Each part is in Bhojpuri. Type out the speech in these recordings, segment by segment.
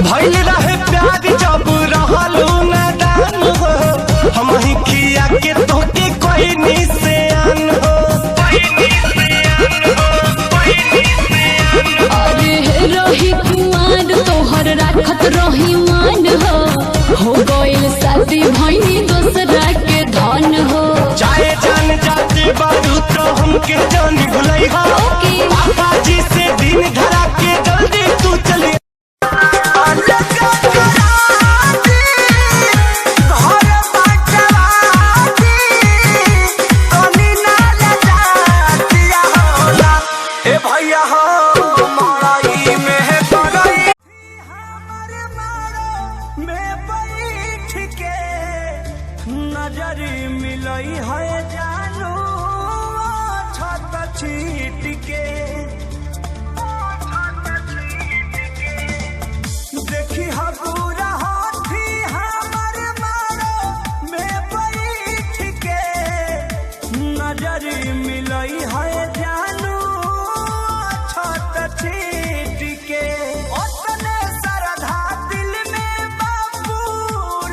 भइल रहे प्यार जब रहलू नादान हो, हम ही खिया के तोके कोई निशान हो। अरे रही कुमार तोहर राखत रही मान हो गइल शादी भइनी दोसरा के धन हो। चाहे जान जाते बारू तो हमके जान भुलई हो। पापा जी से दिन धरा के जल्दी तू चली। नजरी मिलई है जानू छत छीट के, देखी हबूरा हाथी हमर मारो में बैठ के। नजरी मिलई है जानू छत छीट के। ओतने सरधा दिल में बाबू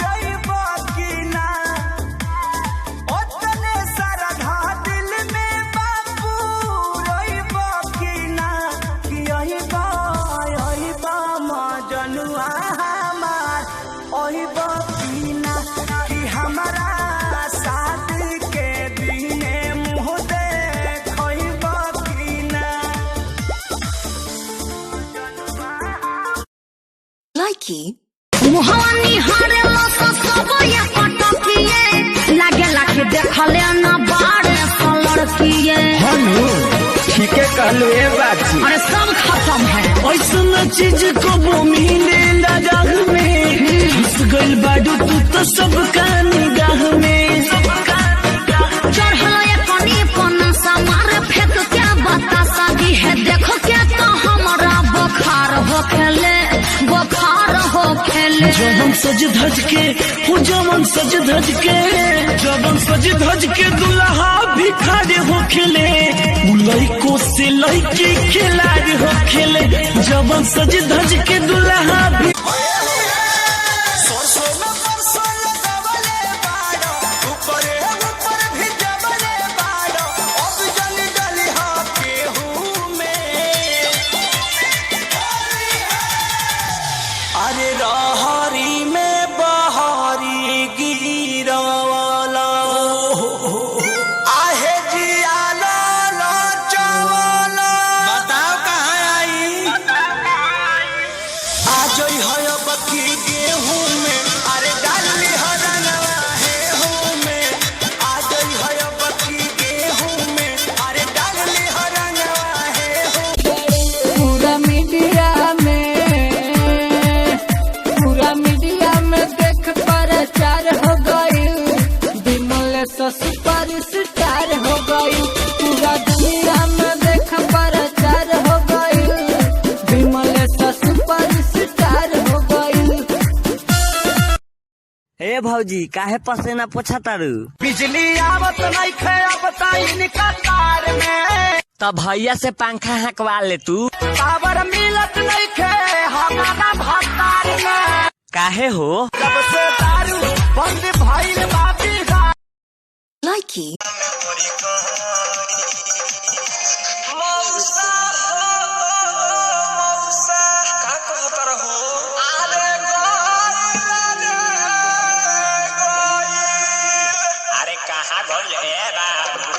रही बाकी ना, ओतने सरधा दिल में बाबू रही बाकी ना। कि यही बा मजनुआ हमार ओही बाकी ना। कि हमारा शादी के दिने मुँह देखई बाकी ना। लाइकी मुहानी हारे लसा सब ये पटकिए लागे लागे देखले ना बाड़े लड़किए। हनु ठीक है कहलू ए बात। अरे सब खत्म है। ऐसा चीज को मिले ना जग में, घुस गइल बाडू तू तो सबका निगाह में। चढ़ल ये कनी पन्ना सा मारे फेंक क्या बता सगी है। देखो क्या तो हमारा बुखार हो खेले, बुखार हो खेले। जवन सज धज के हो, जवन सज धज के, जवन सज धज के दुल्हा भी खड़े हो खेले। लइको से लइकी खिलाड़ी हो खेले। जवन सज धज के दुल्हा भी अरे रहरी में बहारी गिरवाला आहे जिया ला चवाला। बताओ कहाँ आई आज है बकी गेहूं में। अरे डाली हरनवा है हूँ में। आज है बकी गेहूं में। अरे डाली हरनवा है हूँ। पूरा मीडिया में देख प्रचार हो गई। विमल सुपर स्टार हो गई। पूरा दुनिया में देख प्रचार हो गई। विमल सुपर स्टार हो गई। ए भौजी काहे पसीना पोछा तारू? बिजली आवत नहीं खे अब ताइन का तार में। तब भैया से पंखा हकवा ले तू। पावर मिलत नहीं खे हमारा भतार में। काहे हो? जब से दारू बंद भइल बा बिहार। लाइकी मौसा का कहत रहो? अरे अरे कहाँ गइल ए बाबू?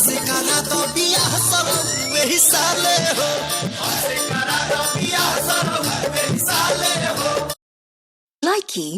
हमसे करा तो बियाह सब वही साले हो, हमसे करा तो बियाह सब वही साले हो। Likey